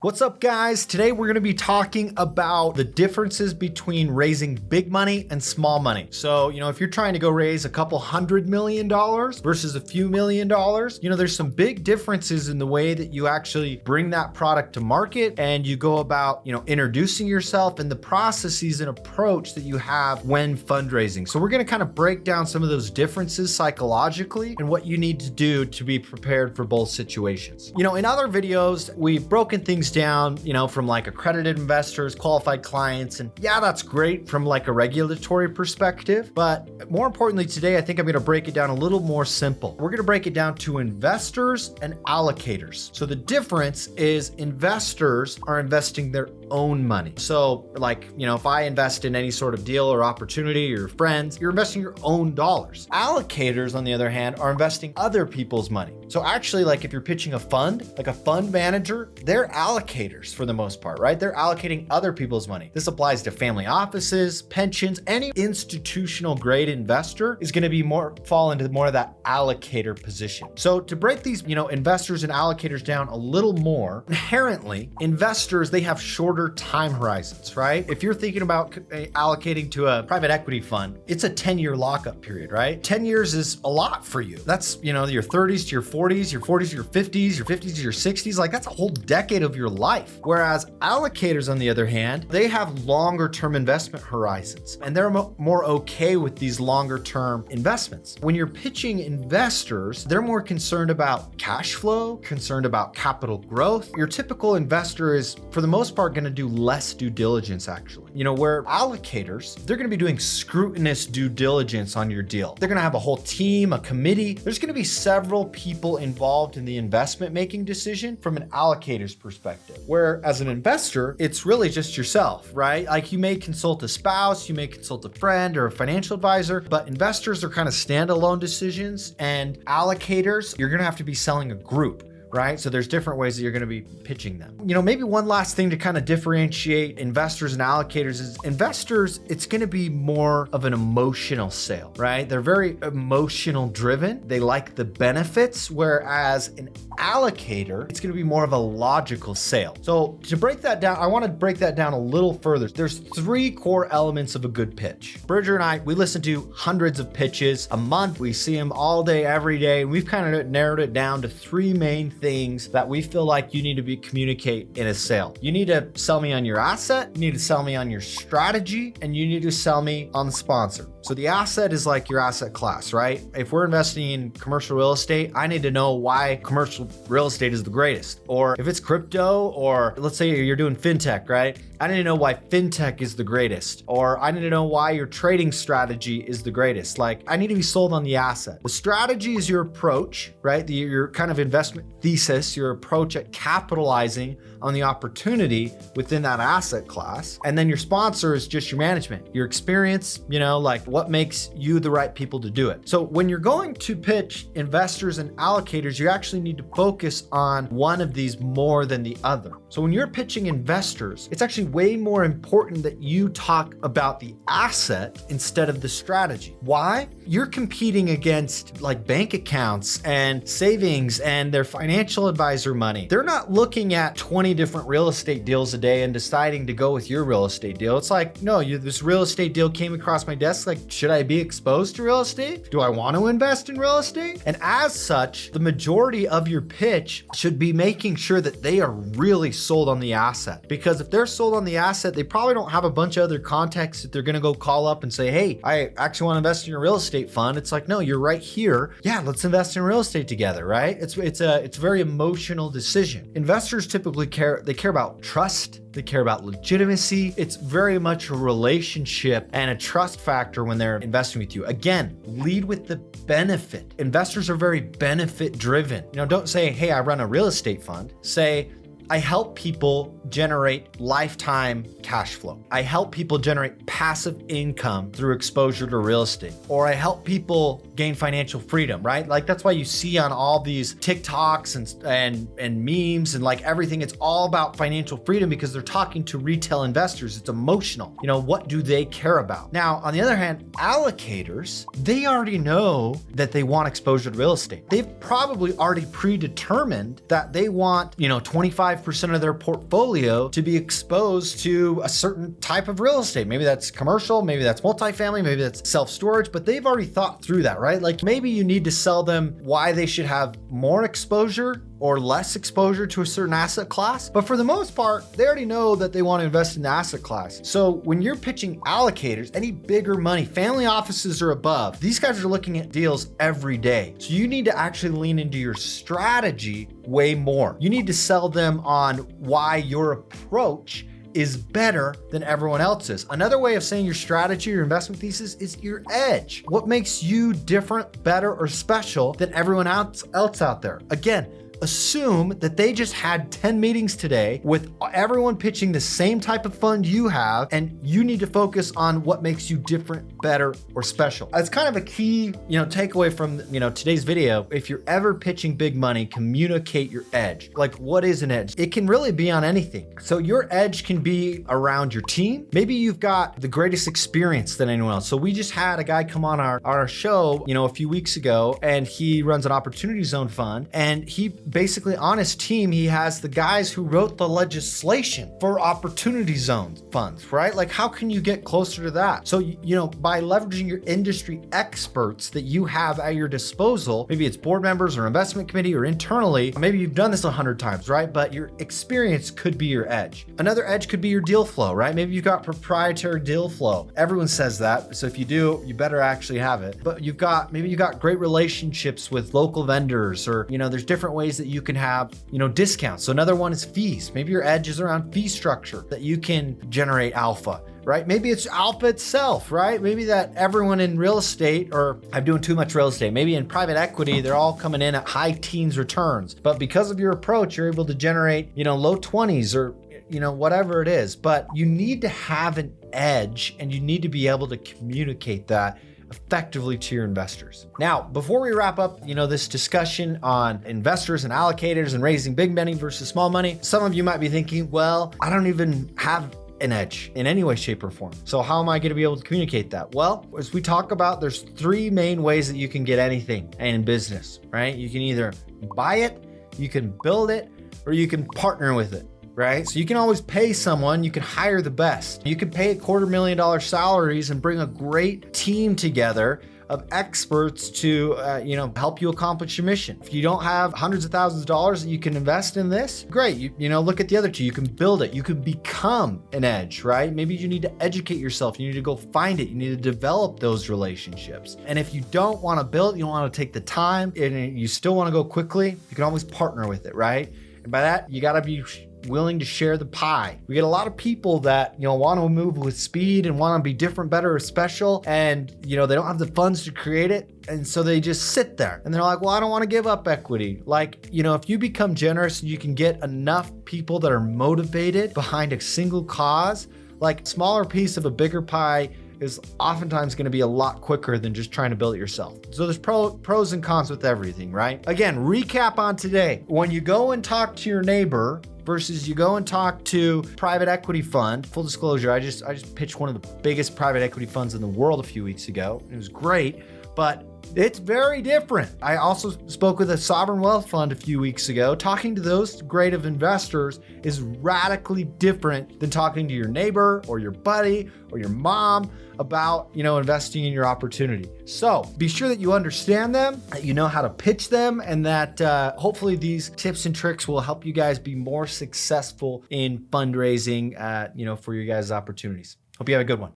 What's up, guys? Today we're going to be talking about the differences between raising big money and small money. So, if you're trying to go raise a couple $100 million versus a few $1,000,000, there's some big differences in the way that you actually bring that product to market and you go about, introducing yourself and the processes and approach that you have when fundraising. So we're going to kind of break down some of those differences psychologically and what you need to do to be prepared for both situations. In other videos, we've broken things down, from like accredited investors, qualified clients, and yeah, that's great from like a regulatory perspective. But more importantly, today, I think I'm going to break it down a little more simple. We're going to break it down to investors and allocators. So the difference is investors are investing their own money. So if I invest in any sort of deal or opportunity or friends, you're investing your own dollars. Allocators, on the other hand, are investing other people's money. So actually, if you're pitching a fund, like a fund manager, they're allocators for the most part, right? They're allocating other people's money. This applies to family offices, pensions. Any institutional grade investor is going to fall into more of that allocator position. So to break these, investors and allocators down a little more, inherently, investors, they have shorter time horizons, right? If you're thinking about allocating to a private equity fund, it's a 10-year lockup period, right? 10 years is a lot for you. That's, your 30s to your 40s, your 40s to your 50s, your 50s to your 60s. That's a whole decade of your life. Whereas allocators, on the other hand, they have longer term investment horizons and they're more okay with these longer term investments. When you're pitching investors, they're more concerned about cash flow, concerned about capital growth. Your typical investor is, for the most part, going to do less due diligence, actually. Where allocators, they're going to be doing scrutinous due diligence on your deal. They're going to have a whole team, a committee. There's going to be several people involved in the investment making decision from an allocator's perspective. Where as an investor, it's really just yourself, right? You may consult a spouse, you may consult a friend or a financial advisor, but investors are kind of standalone decisions, and allocators, you're going to have to be selling a group. Right? So there's different ways that you're going to be pitching them. Maybe one last thing to kind of differentiate investors and allocators is investors, it's going to be more of an emotional sale, right? They're very emotional driven. They like the benefits, whereas an allocator, it's going to be more of a logical sale. So to break that down, I want to break that down a little further. There's three core elements of a good pitch. Bridger and I, we listen to hundreds of pitches a month. We see them all day, every day. And we've kind of narrowed it down to three main things that we feel like you need to communicate in a sale. You need to sell me on your asset, you need to sell me on your strategy, and you need to sell me on the sponsor. So the asset is like your asset class, right? If we're investing in commercial real estate, I need to know why commercial real estate is the greatest. Or if it's crypto, or let's say you're doing fintech, right? I need to know why fintech is the greatest. Or I need to know why your trading strategy is the greatest. I need to be sold on the asset. The strategy is your approach, right? Your kind of investment thesis, your approach at capitalizing on the opportunity within that asset class. And then your sponsor is just your management, your experience, what makes you the right people to do it. So when you're going to pitch investors and allocators, you actually need to focus on one of these more than the other. So when you're pitching investors, it's actually way more important that you talk about the asset instead of the strategy. Why? You're competing against bank accounts and savings and their financial advisor money. They're not looking at 20 different real estate deals a day and deciding to go with your real estate deal. It's no, this real estate deal came across my desk. Should I be exposed to real estate? Do I want to invest in real estate? And as such, the majority of your pitch should be making sure that they are really sold on the asset. Because if they're sold on the asset, they probably don't have a bunch of other contacts that they're going to go call up and say, hey, I actually want to invest in your real estate fund. It's no, you're right here. Yeah, let's invest in real estate together, right? It's a very emotional decision. Investors typically care about trust. They care about legitimacy. It's very much a relationship and a trust factor when they're investing with you. Again, lead with the benefit. Investors are very benefit driven. Don't say, hey, I run a real estate fund. Say, I help people generate lifetime cash flow. I help people generate passive income through exposure to real estate. Or I help people gain financial freedom, right? That's why you see on all these TikToks and memes and everything, it's all about financial freedom because they're talking to retail investors. It's emotional. What do they care about? Now, on the other hand, allocators, they already know that they want exposure to real estate. They've probably already predetermined that they want, 25 25% of their portfolio to be exposed to a certain type of real estate. Maybe that's commercial, maybe that's multifamily, maybe that's self-storage, but they've already thought through that, right? Like maybe you need to sell them why they should have more exposure or less exposure to a certain asset class. But for the most part, they already know that they want to invest in the asset class. So when you're pitching allocators, any bigger money, family offices or above, these guys are looking at deals every day. So you need to actually lean into your strategy way more. You need to sell them on why your approach is better than everyone else's. Another way of saying your strategy, your investment thesis is your edge. What makes you different, better, or special than everyone else out there? Again, assume that they just had 10 meetings today with everyone pitching the same type of fund you have, and you need to focus on what makes you different, better, or special. It's kind of a key, takeaway from, today's video. If you're ever pitching big money, communicate your edge. Like, what is an edge? It can really be on anything. So your edge can be around your team. Maybe you've got the greatest experience than anyone else. So we just had a guy come on our show, a few weeks ago, and he runs an opportunity zone fund, and he basically on his team, he has the guys who wrote the legislation for opportunity zone funds, right? Like, how can you get closer to that? So, by leveraging your industry experts that you have at your disposal, maybe it's board members or investment committee or internally, maybe you've done this 100 times, right? But your experience could be your edge. Another edge could be your deal flow, right? Maybe you've got proprietary deal flow. Everyone says that. So if you do, you better actually have it. But maybe you've got great relationships with local vendors, or, there's different ways that you can have, discounts. So another one is fees. Maybe your edge is around fee structure that you can generate alpha, right? Maybe it's alpha itself, right? Maybe that everyone in real estate, or I'm doing too much real estate, maybe in private equity, they're all coming in at high teens returns. But because of your approach, you're able to generate, low 20s or whatever it is. But you need to have an edge, and you need to be able to communicate that effectively to your investors. Now, before we wrap up, this discussion on investors and allocators and raising big money versus small money, some of you might be thinking, well, I don't even have an edge in any way, shape, or form. So how am I going to be able to communicate that? Well, as we talk about, there's 3 main ways that you can get anything in business, right? You can either buy it, you can build it, or you can partner with it. Right? So you can always pay someone, you can hire the best. You can pay $250,000 salaries and bring a great team together of experts to, help you accomplish your mission. If you don't have hundreds of thousands of dollars that you can invest in this, great. Look at the other 2. You can build it. You can become an edge, right? Maybe you need to educate yourself. You need to go find it. You need to develop those relationships. And if you don't want to build, you don't want to take the time, and you still want to go quickly, you can always partner with it, right? And by that, you got to be willing to share the pie. We get a lot of people that, want to move with speed and want to be different, better, or special. And, they don't have the funds to create it. And so they just sit there and they're like, well, I don't want to give up equity. Like, if you become generous and you can get enough people that are motivated behind a single cause, like smaller piece of a bigger pie is oftentimes going to be a lot quicker than just trying to build it yourself. So there's pros and cons with everything, right? Again, recap on today. When you go and talk to your neighbor versus you go and talk to private equity fund, full disclosure, I just pitched one of the biggest private equity funds in the world a few weeks ago. It was great, but it's very different. I also spoke with a sovereign wealth fund a few weeks ago. Talking to those grade of investors is radically different than talking to your neighbor or your buddy or your mom about, investing in your opportunity. So be sure that you understand them, that you know how to pitch them, and that hopefully these tips and tricks will help you guys be more successful in fundraising, for your guys' opportunities. Hope you have a good one.